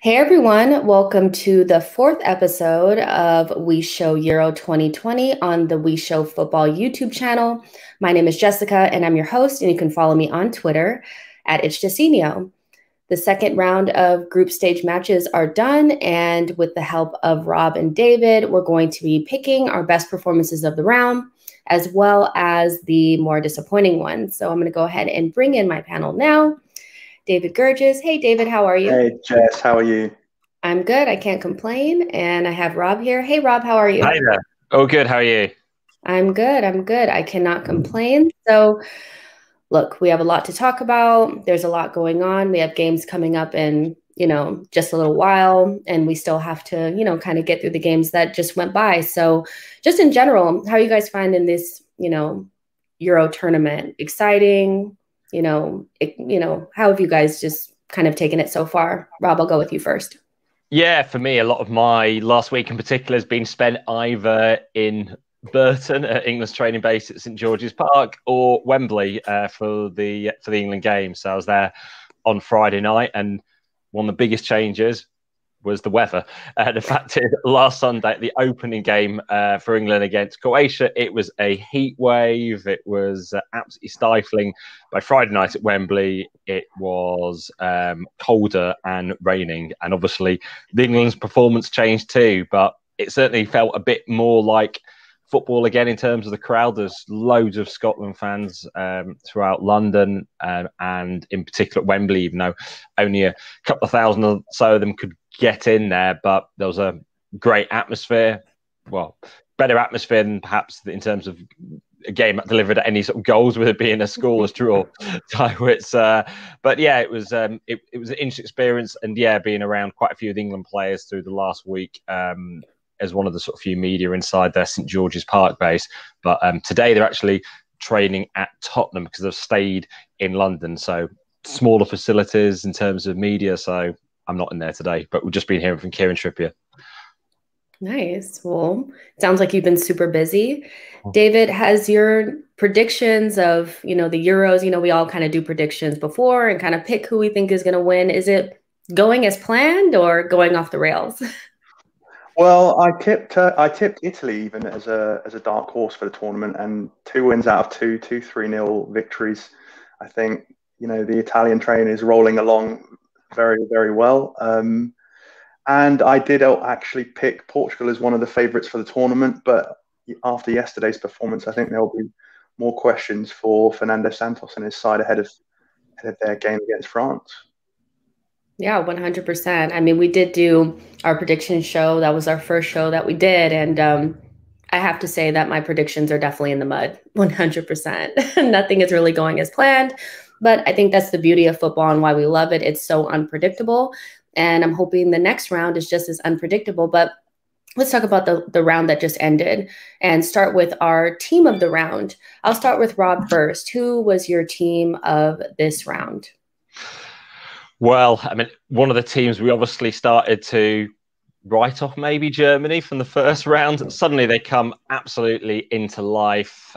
Hey everyone, welcome to the fourth episode of WeShow Euro 2020 on the WeShow Football YouTube channel. My name is Jessica and I'm your host, and you can follow me on Twitter at @itchdecenio. The second round of group stage matches are done, and with the help of Rob and David, we're going to be picking our best performances of the round, as well as the more disappointing ones. So I'm going to go ahead and bring in my panel now. David Gerges. Hey, David, how are you? Hey, Jess, how are you? I'm good. I can't complain. And I have Rob here. Hey, Rob, how are you? Hi there. Oh, good. How are you? I'm good. I'm good. I cannot complain. So, look, we have a lot to talk about. There's a lot going on. We have games coming up in, just a little while, and we still have to, kind of get through the games that just went by. So, just in general, how are you guys finding this, Euro tournament? Exciting? How have you guys just kind of taken it so far? Rob, I'll go with you first. Yeah, for me, a lot of my last week in particular has been spent either in Burton at England's training base at St George's Park or Wembley for the England game. So I was there on Friday night, and one of the biggest changes was the weather. The fact is, last Sunday, the opening game for England against Croatia, it was a heat wave. It was absolutely stifling. By Friday night at Wembley, it was colder and raining. And obviously, the England's performance changed too, but it certainly felt a bit more like football again in terms of the crowd. There's loads of Scotland fans throughout London and in particular at Wembley, even though only a couple of thousand or so of them could get in there, but there was a great atmosphere. Well, better atmosphere than perhaps in terms of a game that delivered any sort of goals, with it being a scoreless draw. So it's, but yeah, it was an interesting experience, and yeah, being around quite a few of the England players through the last week as one of the sort of few media inside their St George's Park base. But today they're actually training at Tottenham because they've stayed in London, so smaller facilities in terms of media. So I'm not in there today, but we've just been hearing from Kieran Trippier. Nice. Well, sounds like you've been super busy. David, has your predictions of, the Euros, we all kind of do predictions before and kind of pick who we think is going to win. Is it going as planned or going off the rails? Well, I tipped Italy even as a dark horse for the tournament, and 2 wins out of 2, 3-0 victories. I think, the Italian train is rolling along very, very well. And I did actually pick Portugal as one of the favourites for the tournament, but after yesterday's performance, I think there will be more questions for Fernando Santos and his side ahead of their game against France. Yeah, 100%. I mean, we did do our prediction show. That was our first show that we did. And I have to say that my predictions are definitely in the mud, 100%. Nothing is really going as planned. But I think that's the beauty of football and why we love it. It's so unpredictable. And I'm hoping the next round is just as unpredictable. But let's talk about the round that just ended and start with our team of the round. I'll start with Rob first. Who was your team of this round? Well, I mean, one of the teams we obviously started to write off, maybe Germany from the first round. Suddenly they come absolutely into life,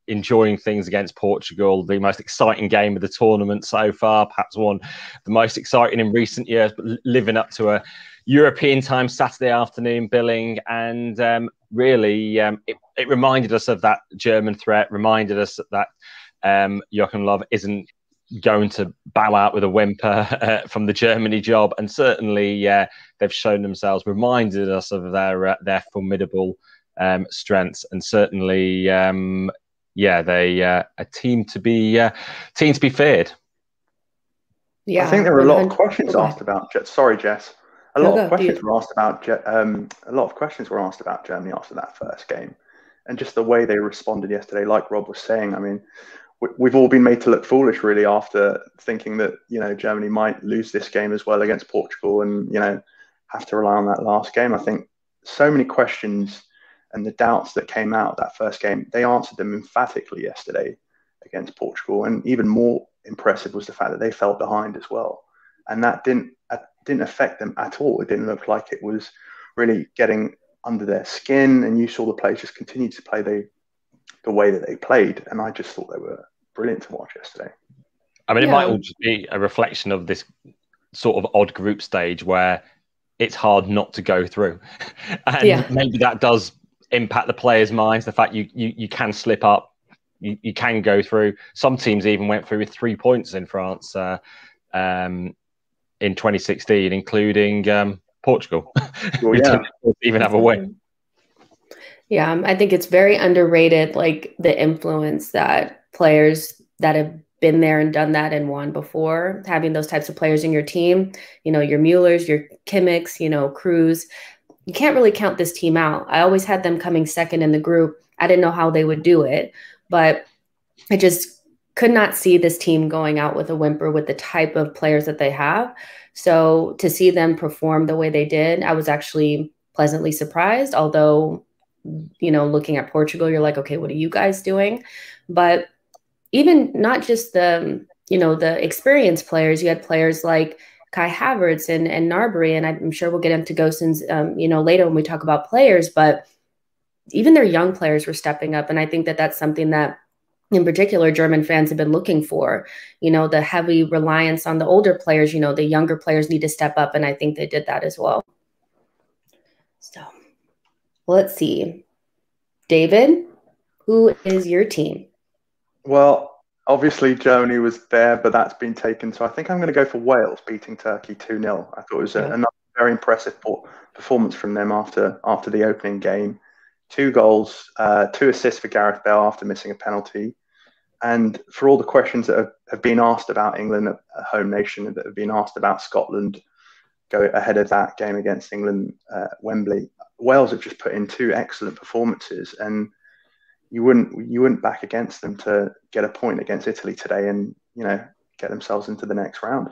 enjoying things against Portugal, the most exciting game of the tournament so far, perhaps one the most exciting in recent years, but living up to a European time Saturday afternoon billing. And really, it reminded us of that German threat, reminded us that Joachim Löw isn't going to bow out with a whimper from the Germany job, and certainly they've shown themselves, reminded us of their formidable strengths, and certainly they a team to be feared. Yeah, I think there were a lot of questions asked about. Sorry, Jess. A lot of questions were asked about Germany after that first game, and just the way they responded yesterday. Like Rob was saying, I mean, we've all been made to look foolish, really, after thinking that Germany might lose this game as well against Portugal, and have to rely on that last game. I think so many questions and the doubts that came out of that first game, they answered them emphatically yesterday against Portugal. And even more impressive was the fact that they fell behind as well, and that didn't affect them at all. It didn't look like it was really getting under their skin, and you saw the players just continue to play the way that they played, and I just thought they were brilliant to watch yesterday. I mean, it might all just be a reflection of this sort of odd group stage where it's hard not to go through. And maybe that does impact the players' minds, the fact you can slip up, you can go through. Some teams even went through with 3 points in France in 2016, including Portugal, who didn't even have a win. Yeah, I think it's very underrated, like the influence that players that have been there and done that and won before, having those types of players in your team, you know, your Muellers, your Kimmichs, you know, Cruz. You can't really count this team out. I always had them coming second in the group. I didn't know how they would do it, but I just could not see this team going out with a whimper with the type of players that they have. So to see them perform the way they did, I was actually pleasantly surprised, although, you know, looking at Portugal, you're like, okay, what are you guys doing? But even not just the, you know, the experienced players, you had players like Kai Havertz and Gnabry, and I'm sure we'll get into Gosens, you know, later when we talk about players, but even their young players were stepping up. And I think that that's something that in particular German fans have been looking for, you know, the heavy reliance on the older players, you know, the younger players need to step up. And I think they did that as well. So let's see. David, who is your team? Well, obviously Germany was there, but that's been taken. So I think I'm going to go for Wales beating Turkey 2-0. I thought it was another very impressive performance from them after the opening game. 2 goals, 2 assists for Gareth Bale after missing a penalty. And for all the questions that have been asked about England, a home nation, that have been asked about Scotland, go ahead of that game against England, Wembley, Wales have just put in 2 excellent performances, and you wouldn't back against them to get a point against Italy today and, you know, get themselves into the next round.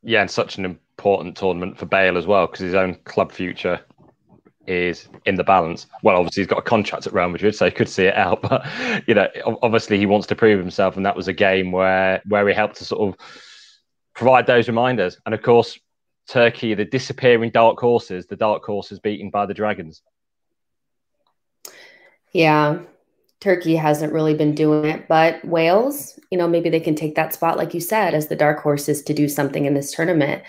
Yeah, and such an important tournament for Bale as well, because his own club future is in the balance. Well, obviously he's got a contract at Real Madrid, so he could see it out. But, you know, obviously he wants to prove himself, and that was a game where he helped to sort of provide those reminders. And of course, Turkey, the disappearing dark horses beaten by the Dragons. Yeah, Turkey hasn't really been doing it, but Wales, you know, maybe they can take that spot, like you said, as the dark horses to do something in this tournament.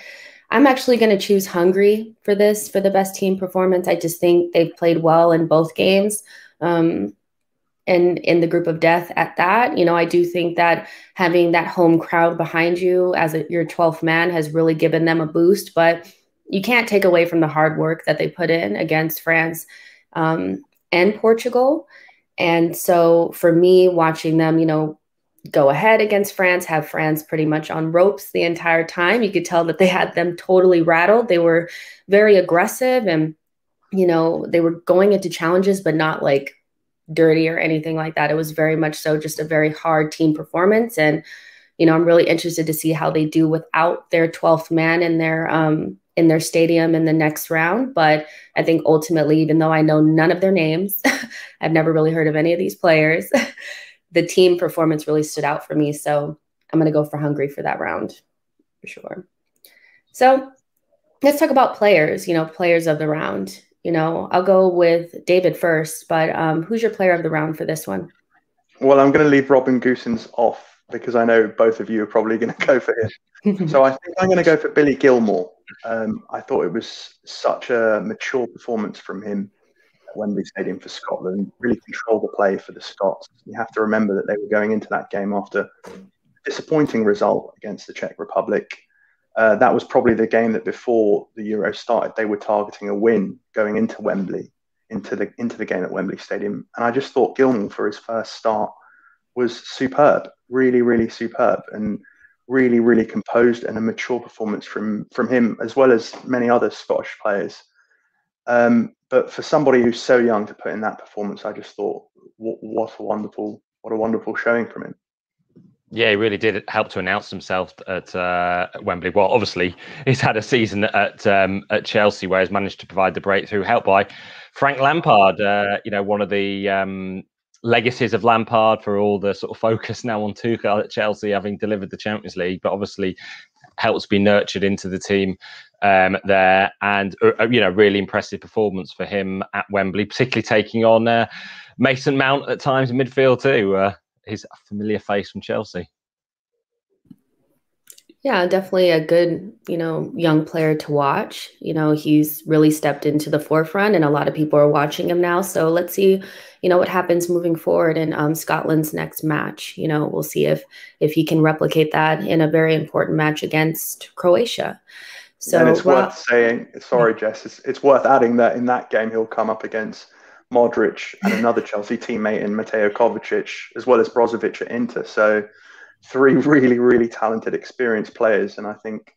I'm actually going to choose Hungary for this, for the best team performance. I just think they've played well in both games. And in the group of death at that, you know, I do think that having that home crowd behind you as your 12th man has really given them a boost, but you can't take away from the hard work that they put in against France and Portugal. And so for me, watching them, you know, go ahead against France, have France pretty much on ropes the entire time, you could tell that they had them totally rattled. They were very aggressive and, you know, they were going into challenges, but not like dirty or anything like that. It was very much so just a very hard team performance. And, you know, I'm really interested to see how they do without their 12th man in their stadium in the next round. But I think ultimately, even though I know none of their names, I've never really heard of any of these players, the team performance really stood out for me. So I'm going to go for Hungary for that round for sure. So let's talk about players, you know, players of the round. You know, I'll go with David first, but who's your player of the round for this one? Well, I'm going to leave Robin Gosens off because I know both of you are probably going to go for him. So I think I'm going to go for Billy Gilmore. I thought it was such a mature performance from him at Wembley Stadium for Scotland. Really controlled the play for the Scots. You have to remember that they were going into that game after a disappointing result against the Czech Republic. That was probably the game that before the Euro started, they were targeting a win going into Wembley, into the game at Wembley Stadium. And I just thought Gilmore for his first start was superb, really, really superb, and really, really composed, and a mature performance from him, as well as many other Scottish players. But for somebody who's so young to put in that performance, I just thought, what a wonderful showing from him. Yeah, he really did help to announce himself at Wembley. Well, obviously, he's had a season at Chelsea where he's managed to provide the breakthrough, helped by Frank Lampard. You know, one of the legacies of Lampard, for all the sort of focus now on Tuchel at Chelsea, having delivered the Champions League, but obviously helps be nurtured into the team there. And, you know, really impressive performance for him at Wembley, particularly taking on Mason Mount at times in midfield too. His familiar face from Chelsea. Yeah, definitely a good, young player to watch. He's really stepped into the forefront and a lot of people are watching him now. So let's see, what happens moving forward in Scotland's next match. We'll see if he can replicate that in a very important match against Croatia. So, and it's worth saying, sorry, Jess, it's worth adding that in that game, he'll come up against Modric and another Chelsea teammate in Mateo Kovacic, as well as Brozovic at Inter. So 3 really, really talented, experienced players. And I think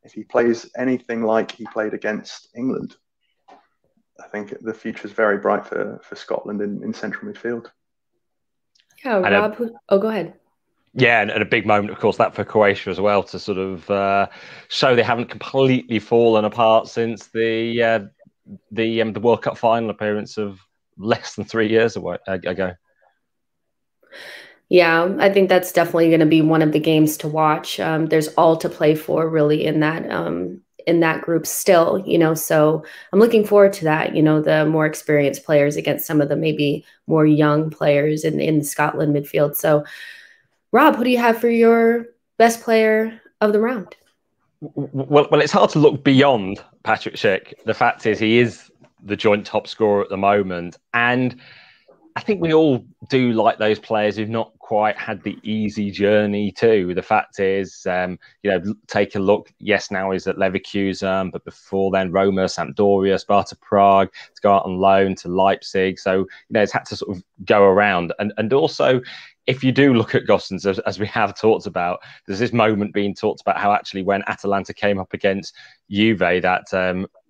if he plays anything like he played against England, I think the future is very bright for Scotland in central midfield. Yeah, Rob, go ahead. Yeah, and a big moment, of course, that for Croatia as well, to sort of show they haven't completely fallen apart since the World Cup final appearance of less than 3 years ago. Yeah, I think that's definitely going to be one of the games to watch. There's all to play for, really, in that group still. So I'm looking forward to that. The more experienced players against some of the maybe more young players in the Scotland midfield. So, Rob, who do you have for your best player of the round? Well, it's hard to look beyond Patrick Schick. The fact is, he is the joint top scorer at the moment, and I think we all do like those players who've not quite had the easy journey too. The fact is, take a look. Yes, now he's at Leverkusen, but before then, Roma, Sampdoria, Sparta Prague, to go out on loan to Leipzig. So, he's had to sort of go around. And also, if you do look at Gosens, as we have talked about, there's this moment being talked about how actually when Atalanta came up against Juve, that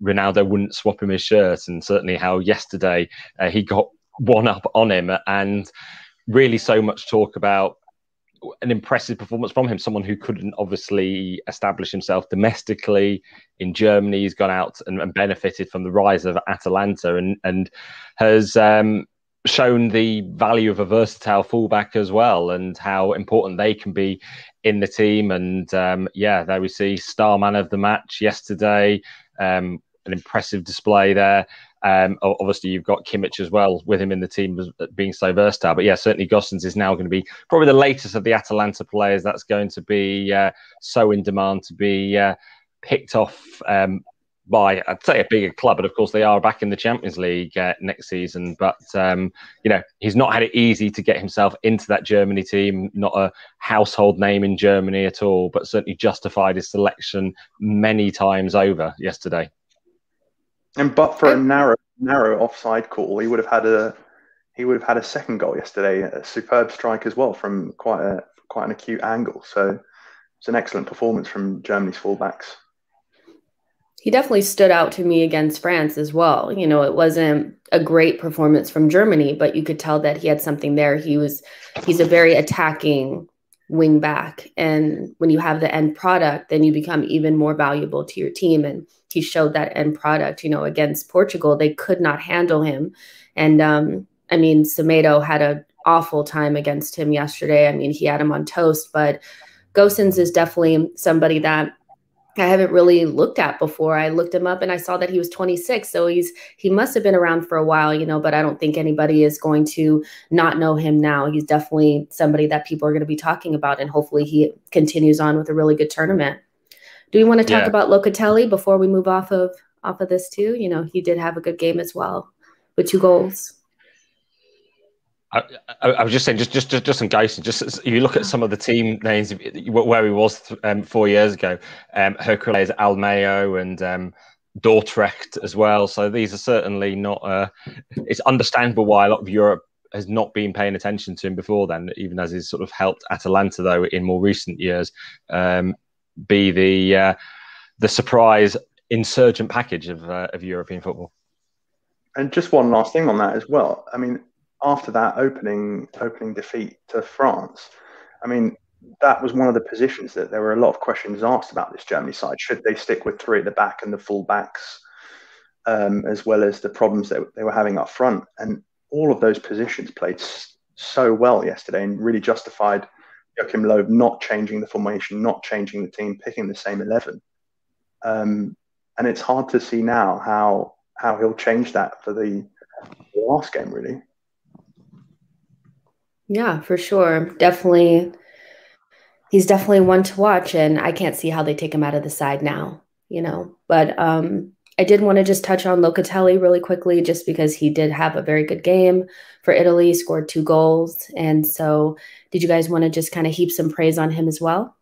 Ronaldo wouldn't swap him his shirt, and certainly how yesterday he got one up on him, and really so much talk about an impressive performance from him, someone who couldn't obviously establish himself domestically in Germany. He's gone out and benefited from the rise of Atalanta and has shown the value of a versatile fullback as well, and how important they can be in the team. And there we see star man of the match yesterday, an impressive display there. Obviously, you've got Kimmich as well with him in the team being so versatile. But yeah, certainly Gosens is now going to be probably the latest of the Atalanta players that's going to be so in demand to be picked off by, I'd say, a bigger club. But of course, they are back in the Champions League next season. But, he's not had it easy to get himself into that Germany team, not a household name in Germany at all, but certainly justified his selection many times over yesterday. But for a narrow offside call, he would have had a second goal yesterday, a superb strike as well from quite an acute angle. So it's an excellent performance from Germany's fullbacks. He definitely stood out to me against France as well. It wasn't a great performance from Germany, but you could tell that he had something there. He's a very attacking wing back. And when you have the end product, then you become even more valuable to your team. And he showed that end product, against Portugal. They could not handle him. And Semedo had an awful time against him yesterday. He had him on toast, but Gosens is definitely somebody that I haven't really looked at before. I looked him up and I saw that he was 26. So he must have been around for a while, but I don't think anybody is going to not know him now. He's definitely somebody that people are going to be talking about, and hopefully he continues on with a really good tournament. Do we want to talk about Locatelli before we move off of this too? He did have a good game as well with 2 goals. I was just saying, just on Gosens, just you look at some of the team names where he was 4 years ago, Hercules Almeo and Dordrecht as well. So these are certainly not. It's understandable why a lot of Europe has not been paying attention to him before then, even as he's sort of helped Atalanta though in more recent years be the surprise insurgent package of European football. And just one last thing on that as well. After that opening defeat to France, that was one of the positions that there were a lot of questions asked about this Germany side. Should they stick with 3 at the back and the full backs, as well as the problems that they were having up front? And all of those positions played so well yesterday and really justified Joachim Löw not changing the formation, not changing the team, picking the same 11. And it's hard to see now how he'll change that for the last game, really. Yeah, for sure. Definitely he's definitely one to watch, and I can't see how they take him out of the side now, But I did want to just touch on Locatelli really quickly, just because he did have a very good game for Italy, scored 2 goals. And so did you guys want to just kind of heap some praise on him as well?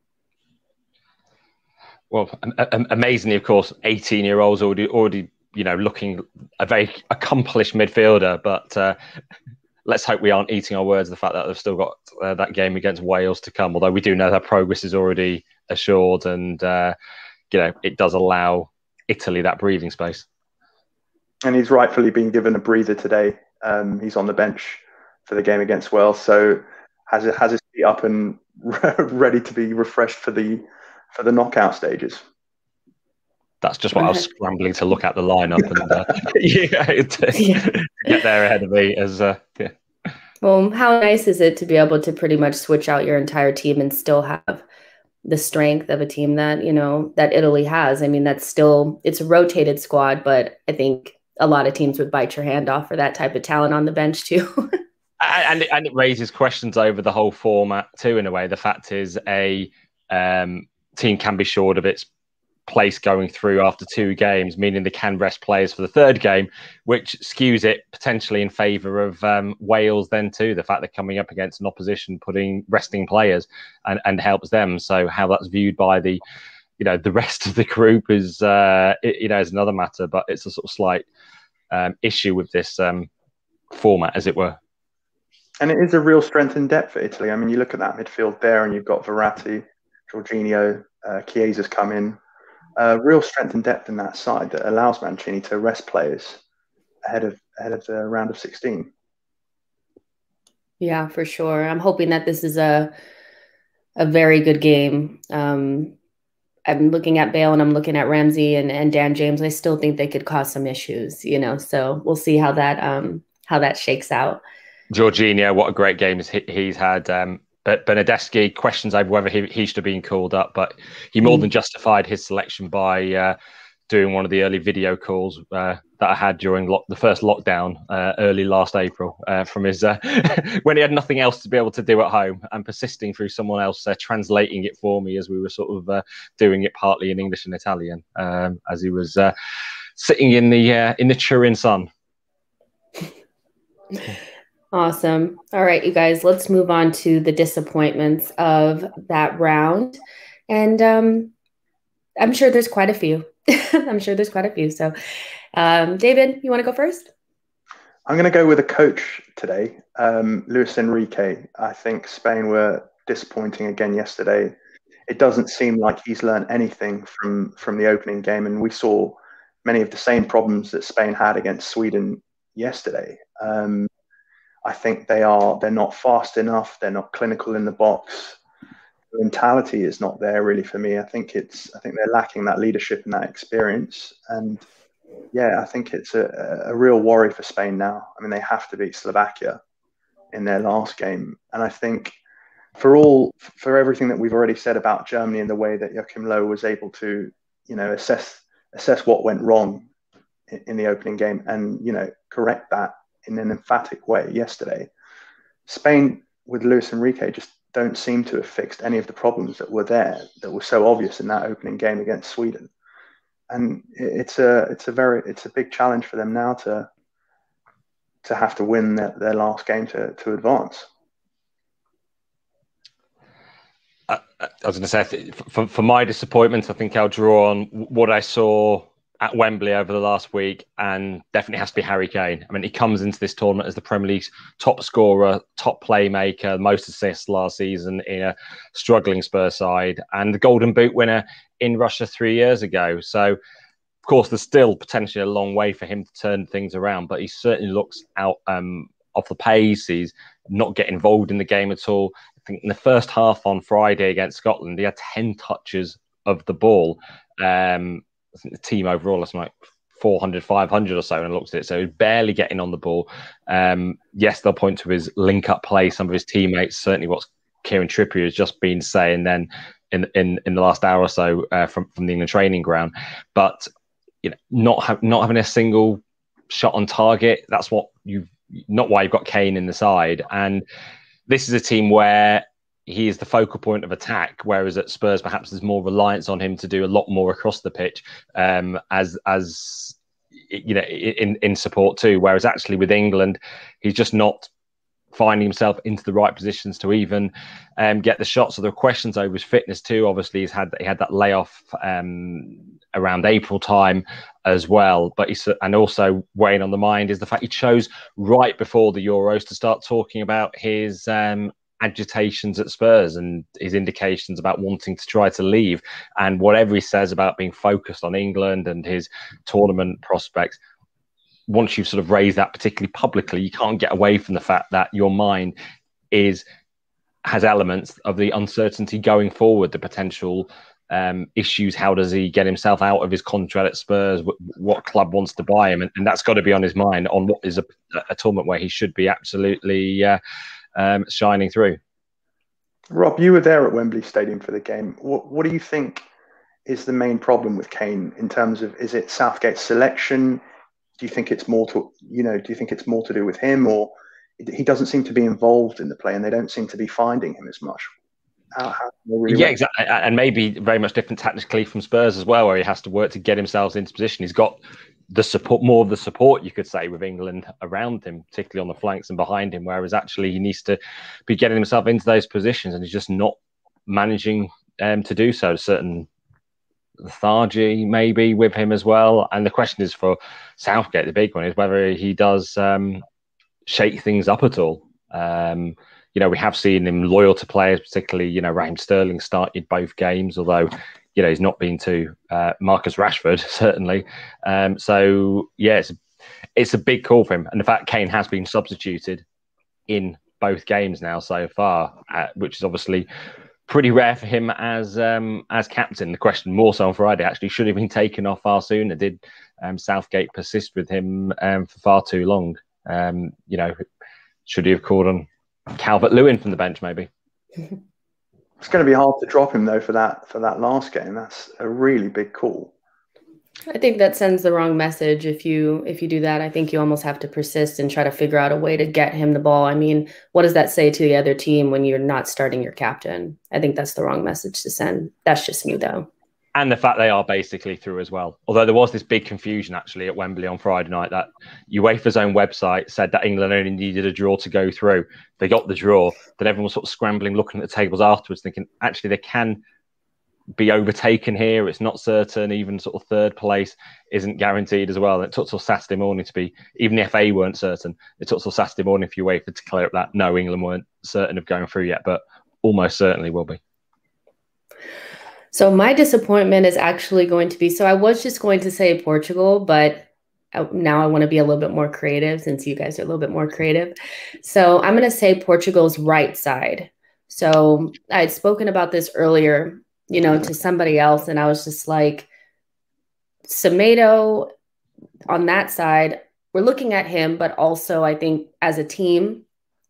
Well, amazingly, of course, 18-year-olds already, looking a very accomplished midfielder. But let's hope we aren't eating our words. The fact that they've still got that game against Wales to come, although we do know that progress is already assured, and it does allow Italy that breathing space. And he's rightfully been given a breather today. He's on the bench for the game against Wales, so has his feet up and ready to be refreshed for the knockout stages. That's just what I was scrambling to look at the lineup and to get there ahead of me. Well, how nice is it to be able to pretty much switch out your entire team and still have the strength of a team that, that Italy has? I mean, it's a rotated squad, but I think a lot of teams would bite your hand off for that type of talent on the bench too. and it raises questions over the whole format too, in a way. The fact is a team can be short of its place going through after 2 games, meaning they can rest players for the 3rd game, which skews it potentially in favour of Wales then too. The fact they're coming up against an opposition resting players and helps them. So how that's viewed by the rest of the group is is another matter, but it's a sort of slight issue with this format, as it were. And it is a real strength in depth for Italy. I mean, you look at that midfield there, and you've got Verratti, Jorginho, Chiesa's come in. Real strength and depth in that side that allows Mancini to rest players ahead of the round of 16. Yeah, for sure. I'm hoping that this is a very good game. I'm looking at Bale and I'm looking at Ramsey and Dan James. I still think they could cause some issues, so we'll see how that shakes out. Jorginho, what a great game he's had. But Bernadeschi questions over whether he should have been called up, but he more than justified his selection by doing one of the early video calls that I had during the first lockdown early last April from his when he had nothing else to be able to do at home, and persisting through someone else translating it for me as we were sort of doing it partly in English and Italian as he was sitting in the Turin sun. Awesome. All right, you guys, let's move on to the disappointments of that round. And I'm sure there's quite a few. So, David, you want to go first? I'm going to go with a coach today, Luis Enrique. I think Spain were disappointing again yesterday. It doesn't seem like he's learned anything from the opening game, and we saw many of the same problems that Spain had against Sweden yesterday. I think they're not fast enough. They're not clinical in the box. The mentality is not there really for me. I think they're lacking that leadership and that experience. And yeah, I think it's a real worry for Spain now. I mean, they have to beat Slovakia in their last game. And I think for everything that we've already said about Germany and the way that Joachim Löw was able to, assess what went wrong in the opening game and, correct that in an emphatic way yesterday, Spain with Luis Enrique just don't seem to have fixed any of the problems that were there, that were so obvious in that opening game against Sweden. And it's a big challenge for them now to have to win their last game to advance. I was going to say, for my disappointment, I think I'll draw on what I saw at Wembley over the last week, and definitely has to be Harry Kane. I mean, he comes into this tournament as the Premier League's top scorer, top playmaker, most assists last season in a struggling Spurs side, and the Golden Boot winner in Russia 3 years ago. So, of course, there's still potentially a long way for him to turn things around, but he certainly looks out off the pace. He's not getting involved in the game at all. I think in the first half on Friday against Scotland, he had 10 touches of the ball. I think the team overall is like 400, 500 or so, and looks at it. So he's barely getting on the ball. Yes, they'll point to his link-up play. Some of his teammates, certainly what Kieran Trippier has just been saying then in the last hour or so from the England training ground. But not having a single shot on target, that's not why you've got Kane in the side. And this is a team where he is the focal point of attack, whereas at Spurs perhaps there's more reliance on him to do a lot more across the pitch, as you know, in support too. Whereas actually with England, he's just not finding himself into the right positions to even get the shots. So there are questions over his fitness too. Obviously, he had that layoff around April time as well. But and also weighing on the mind is the fact he chose right before the Euros to start talking about his agitations at Spurs and his indications about wanting to try to leave. And whatever he says about being focused on England and his tournament prospects, once you've sort of raised that particularly publicly, you can't get away from the fact that your mind has elements of the uncertainty going forward, the potential issues. How does he get himself out of his contract at Spurs? What club wants to buy him? And that's got to be on his mind on what is a tournament where he should be absolutely shining through. Rob, you were there at Wembley Stadium for the game. What do you think is the main problem with Kane in terms of, is it Southgate's selection? Do you think it's more to do with him, or he doesn't seem to be involved in the play and they don't seem to be finding him as much? Yeah, exactly. And maybe very much different tactically from Spurs as well, where he has to work to get himself into position. He's got the support, more of the support, you could say, with England around him, particularly on the flanks and behind him, whereas actually he needs to be getting himself into those positions and he's just not managing to do so. Certain lethargy maybe with him as well. And the question is for Southgate, the big one, is whether he does shake things up at all. You know, we have seen him loyal to players, particularly, you know, Raheem Sterling started both games, although, you know, he's not been to Marcus Rashford, certainly. So, yeah, it's a big call for him. And the fact Kane has been substituted in both games now so far, which is obviously pretty rare for him as captain. The question more so on Friday, actually, should have been taken off far sooner. Did Southgate persist with him for far too long? You know, should he have called on Calvert-Lewin from the bench, maybe? It's going to be hard to drop him though for that last game. That's a really big call. I think that sends the wrong message if you do that. I think you almost have to persist and try to figure out a way to get him the ball. I mean, what does that say to the other team when you're not starting your captain? I think that's the wrong message to send. That's just me, though. And the fact they are basically through as well. Although there was this big confusion actually at Wembley on Friday night that UEFA's own website said that England only needed a draw to go through. They got the draw. Then everyone was sort of scrambling, looking at the tables afterwards, thinking, actually, they can be overtaken here. It's not certain. Even sort of third place isn't guaranteed as well. And it took till Saturday morning to be, even the FA weren't certain. It took till Saturday morning for UEFA to clear up that no, England weren't certain of going through yet, but almost certainly will be. So my disappointment is actually going to be, so I was just going to say Portugal, but now I want to be a little bit more creative since you guys are a little bit more creative. So I'm going to say Portugal's right side. So I had spoken about this earlier, you know, to somebody else, and I was just like, Semedo on that side, we're looking at him, but also I think as a team,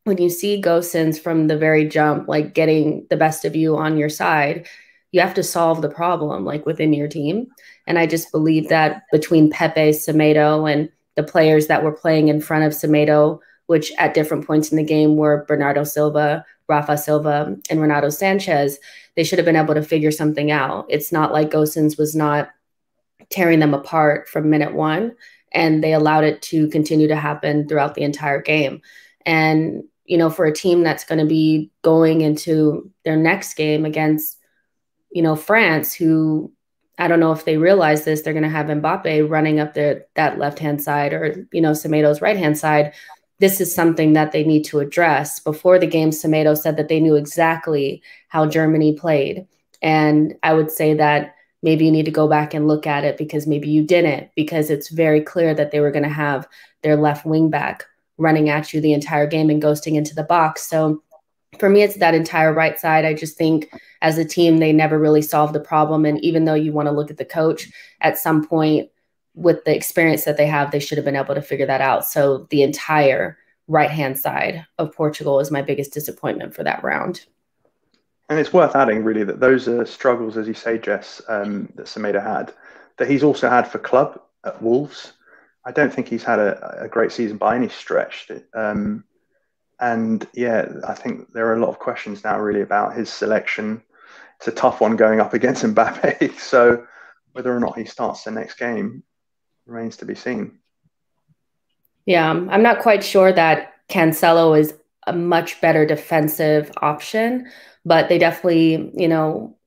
when you see Gosens from the very jump, like getting the best of you on your side, you have to solve the problem like within your team. And I just believe that between Pepe, Semedo, and the players that were playing in front of Semedo, which at different points in the game were Bernardo Silva, Rafa Silva, and Renato Sanchez, they should have been able to figure something out. It's not like Gosens was not tearing them apart from minute one, and they allowed it to continue to happen throughout the entire game. And, you know, for a team that's going to be going into their next game against, you know, France, who I don't know if they realize this, they're going to have Mbappe running up that left-hand side or, you know, Semedo's right-hand side. This is something that they need to address. Before the game, Semedo said that they knew exactly how Germany played. And I would say that maybe you need to go back and look at it because maybe you didn't, because it's very clear that they were going to have their left wing back running at you the entire game and ghosting into the box. So for me, it's that entire right side. I just think as a team, they never really solved the problem. And even though you want to look at the coach, at some point with the experience that they have, they should have been able to figure that out. So the entire right-hand side of Portugal is my biggest disappointment for that round. And it's worth adding, really, that those are struggles, as you say, Jess, that Semedo had, that he's also had for club at Wolves. I don't think he's had a great season by any stretch. And yeah, I think there are a lot of questions now really about his selection. It's a tough one going up against Mbappe. So whether or not he starts the next game remains to be seen. Yeah, I'm not quite sure that Cancelo is a much better defensive option, but they definitely,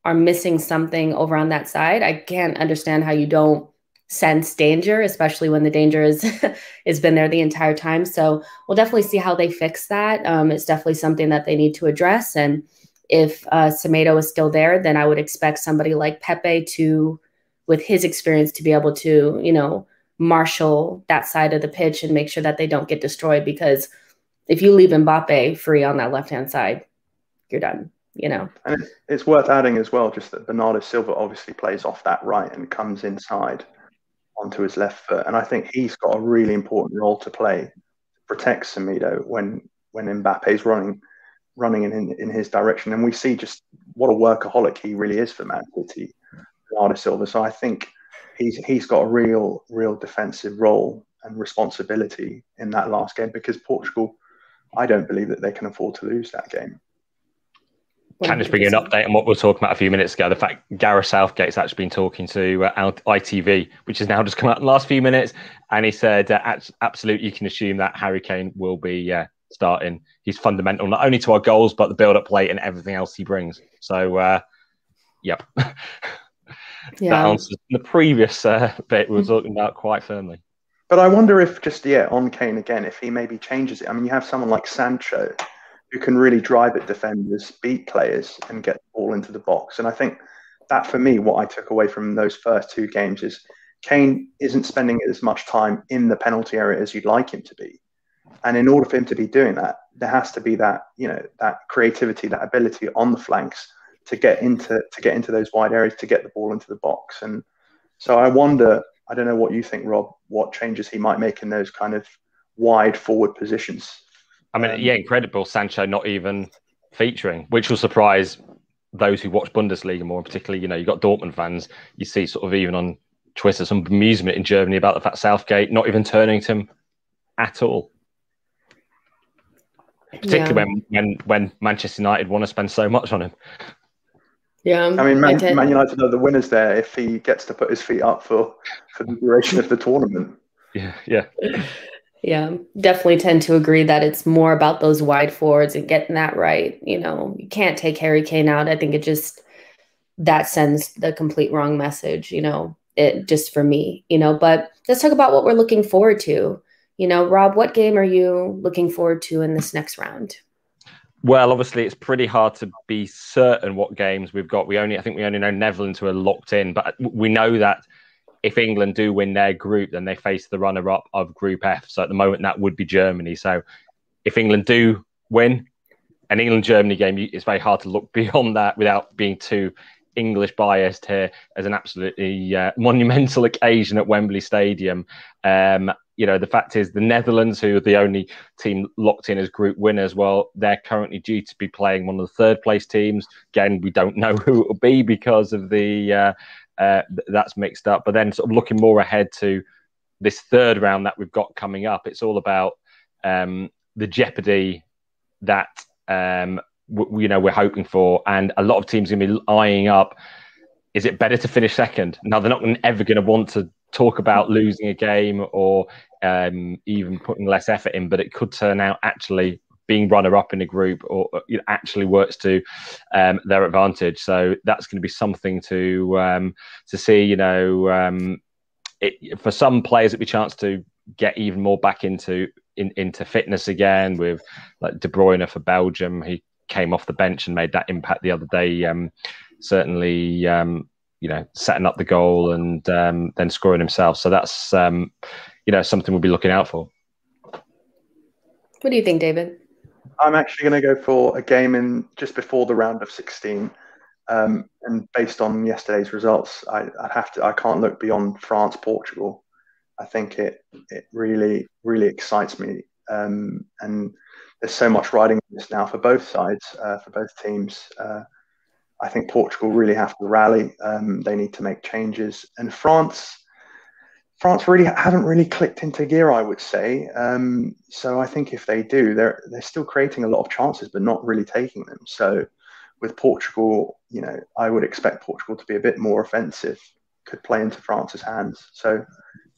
are missing something over on that side. I can't understand how you don't sense danger, especially when the danger is has been there the entire time. So we'll definitely see how they fix that. It's definitely something that they need to address. And if Semedo is still there, then I would expect somebody like Pepe to, with his experience, to be able to, marshal that side of the pitch and make sure that they don't get destroyed. Because if you leave Mbappe free on that left-hand side, you're done, And it's worth adding as well, just that Bernardo Silva obviously plays off that right and comes inside onto his left foot. And I think he's got a really important role to play to protect Semedo when Mbappe's running in his direction. And we see just what a workaholic he really is for Man City, Bernardo Silva. So I think he's got a real defensive role and responsibility in that last game, because Portugal, I don't believe that they can afford to lose that game. Can I just bring you an update on what we were talking about a few minutes ago? The fact Gareth Southgate's actually been talking to ITV, which has now just come out in the last few minutes, and he said, absolutely, you can assume that Harry Kane will be starting. He's fundamental not only to our goals, but the build-up play and everything else he brings. So, yep. Yeah. That answers the previous bit we were talking about quite firmly. But I wonder if on Kane again, if he maybe changes it. I mean, you have someone like Sancho who can really drive at defenders, beat players, and get the ball into the box. And I think that, for me, what I took away from those first two games is Kane isn't spending as much time in the penalty area as you'd like him to be. And in order for him to be doing that, there has to be that, that creativity, that ability on the flanks to get into those wide areas, to get the ball into the box. And so I wonder, I don't know what you think, Rob, what changes he might make in those kind of wide forward positions. I mean, incredible. Sancho not even featuring, which will surprise those who watch Bundesliga more, particularly, you've got Dortmund fans. You see sort of even on Twitter some amusement in Germany about the fact Southgate not even turning to him at all. Particularly when Manchester United want to spend so much on him. Yeah, I mean, Man United are the winners there if he gets to put his feet up for the duration of the tournament. Yeah. Yeah, definitely tend to agree that it's more about those wide forwards and getting that right. You can't take Harry Kane out. I think that sends the complete wrong message, it just for me, but let's talk about what we're looking forward to. Rob, what game are you looking forward to in this next round? Well, obviously, it's pretty hard to be certain what games we've got. I think we only know Netherlands who are locked in, but we know that if England do win their group, then they face the runner-up of Group F. So at the moment, that would be Germany. So if England do win an England-Germany game, it's very hard to look beyond that without being too English biased here as an absolutely monumental occasion at Wembley Stadium. The fact is the Netherlands, who are the only team locked in as group winners, well, they're currently due to be playing one of the third place teams. Again, we don't know who it will be because of the that's mixed up. But then sort of looking more ahead to this third round that we've got coming up, it's all about the jeopardy that we're hoping for, and a lot of teams are going to be eyeing up. Is it better to finish second? Now, they're not ever going to want to talk about losing a game or even putting less effort in, but it could turn out actually being runner-up in a group or actually works to their advantage. So that's going to be something to see. For some players, it'll be a chance to get even more back into fitness again. With like De Bruyne for Belgium, he came off the bench and made that impact the other day. Certainly, setting up the goal and then scoring himself. So that's something we'll be looking out for. What do you think, David? I'm actually going to go for a game in just before the round of 16. And based on yesterday's results, I can't look beyond France, Portugal. I think it really, really excites me. And there's so much riding on this now for both sides, for both teams. I think Portugal really have to rally. They need to make changes. And France, France really haven't really clicked into gear, I would say. So I think if they do, they're still creating a lot of chances, but not really taking them. So with Portugal, you know, I would expect Portugal to be a bit more offensive, could play into France's hands. So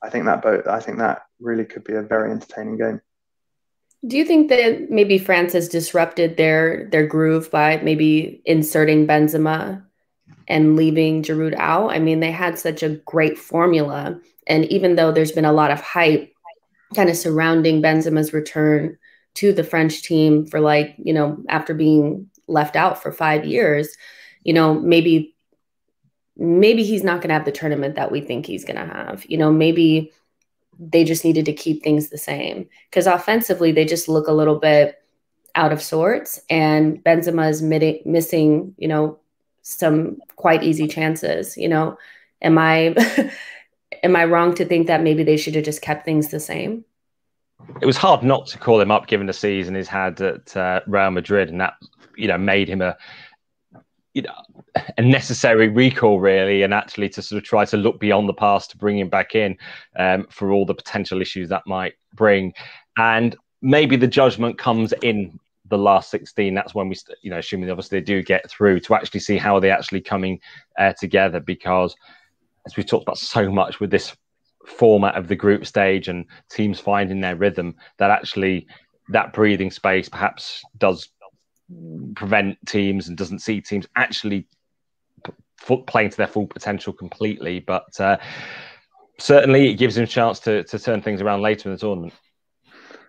I think that really could be a very entertaining game. Do you think that maybe France has disrupted their groove by maybe inserting Benzema and leaving Giroud out? I mean, they had such a great formula, and even though there's been a lot of hype kind of surrounding Benzema's return to the French team for, like, you know, after being left out for 5 years, you know, maybe he's not going to have the tournament that we think he's going to have. You know, maybe they just needed to keep things the same, because offensively they just look a little bit out of sorts, and Benzema is missing, you know, some quite easy chances. You know, am I am I wrong to think that maybe they should have just kept things the same? It was hard not to call him up given the season he's had at Real Madrid, and that, you know, made him a necessary recall, really, and actually to sort of try to look beyond the past to bring him back in for all the potential issues that might bring. And maybe the judgment comes in the last 16. That's when we, you know, assuming obviously they do get through, to actually see how are they actually coming together, because as we've talked about so much with this format of the group stage and teams finding their rhythm, that actually that breathing space perhaps does prevent teams and doesn't see teams actually playing to their full potential completely. But certainly it gives them a chance to turn things around later in the tournament.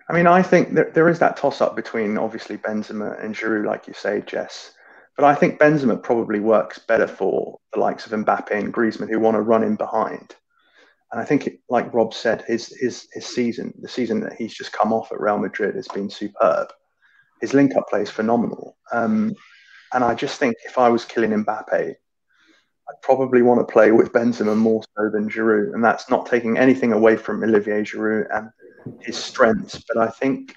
I mean, I think that there is that toss-up between obviously Benzema and Giroud, like you say, Jess. But I think Benzema probably works better for the likes of Mbappe and Griezmann, who want to run in behind. And I think, like Rob said, his season, the season that he's just come off at Real Madrid, has been superb. His link-up play is phenomenal. And I just think if I was killing Mbappe, I'd probably want to play with Benzema more so than Giroud. And that's not taking anything away from Olivier Giroud and his strengths. But I think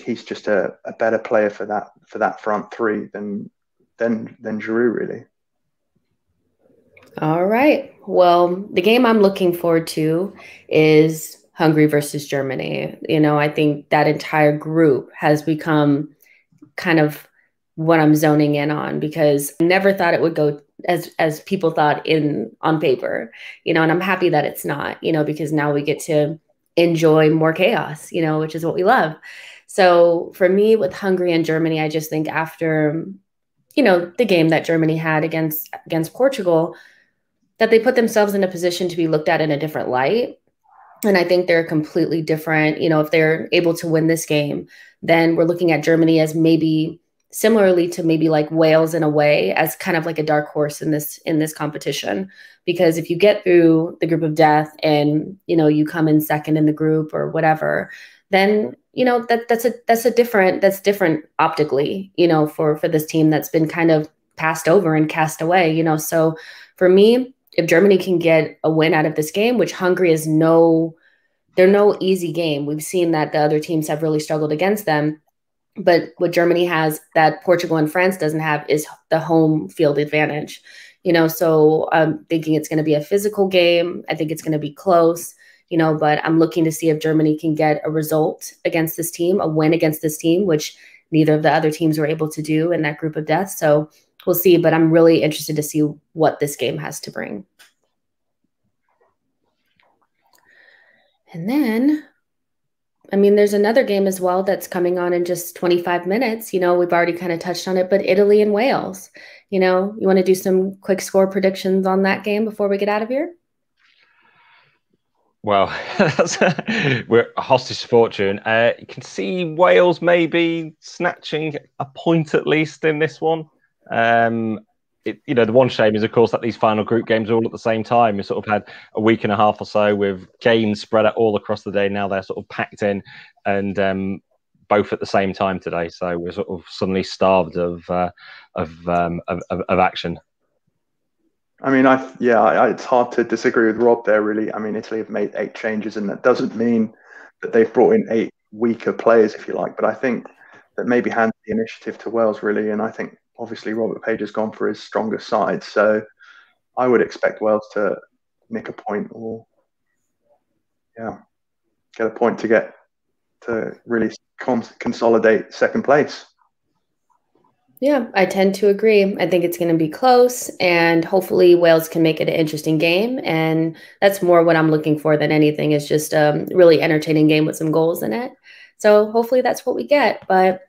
he's just a better player for that front three than Giroud, really. All right. Well, the game I'm looking forward to is Hungary versus Germany. You know, I think that entire group has become kind of what I'm zoning in on, because I never thought it would go as people thought on paper, you know, and I'm happy that it's not, you know, because now we get to enjoy more chaos, you know, which is what we love. So for me, with Hungary and Germany, I just think after, you know, the game that Germany had against Portugal, that they put themselves in a position to be looked at in a different light. And I think they're completely different. You know, if they're able to win this game, then we're looking at Germany as maybe similarly to maybe like Wales in a way, as kind of like a dark horse in this competition. Because if you get through the group of death and, you know, you come in second in the group or whatever, then, you know, that's different optically, you know, for this team that's been kind of passed over and cast away, you know. So for me, if Germany can get a win out of this game, which Hungary is they're no easy game. We've seen that the other teams have really struggled against them. But what Germany has that Portugal and France doesn't have is the home field advantage, you know. So I'm thinking it's going to be a physical game. I think it's going to be close, you know, but I'm looking to see if Germany can get a result against this team, a win against this team, which neither of the other teams were able to do in that group of death. So we'll see, but I'm really interested to see what this game has to bring. And then, I mean, there's another game as well that's coming on in just 25 minutes. You know, we've already kind of touched on it, but Italy and Wales. You know, you want to do some quick score predictions on that game before we get out of here? Well, we're a hostage to fortune. You can see Wales maybe snatching a point at least in this one. You know, the one shame is, of course, that these final group games are all at the same time. We sort of had a week and a half or so with games spread out all across the day. Now they're sort of packed in and both at the same time today. So we're sort of suddenly starved of action. I mean, it's hard to disagree with Rob there, really. I mean, Italy have made 8 changes, and that doesn't mean that they've brought in 8 weaker players, if you like. But I think that maybe hands the initiative to Wales, really. And I think, obviously, Robert Page has gone for his stronger side. So I would expect Wales to nick a point or yeah, get a point to really consolidate second place. Yeah, I tend to agree. I think it's going to be close, and hopefully Wales can make it an interesting game. And that's more what I'm looking for than anything, is just a really entertaining game with some goals in it. So hopefully that's what we get. But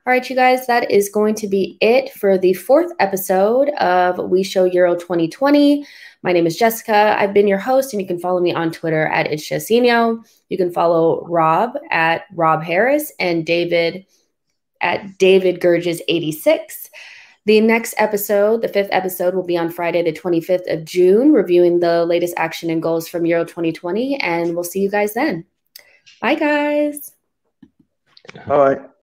all right, you guys, that is going to be it for the 4th episode of WeShow Euro 2020. My name is Jessica. I've been your host, and you can follow me on Twitter at @itchjessino. You can follow Rob at Rob Harris and David at David Gerges 86. The next episode, the 5th episode, will be on Friday, the 25th of June, reviewing the latest action and goals from Euro 2020. And we'll see you guys then. Bye, guys. Bye.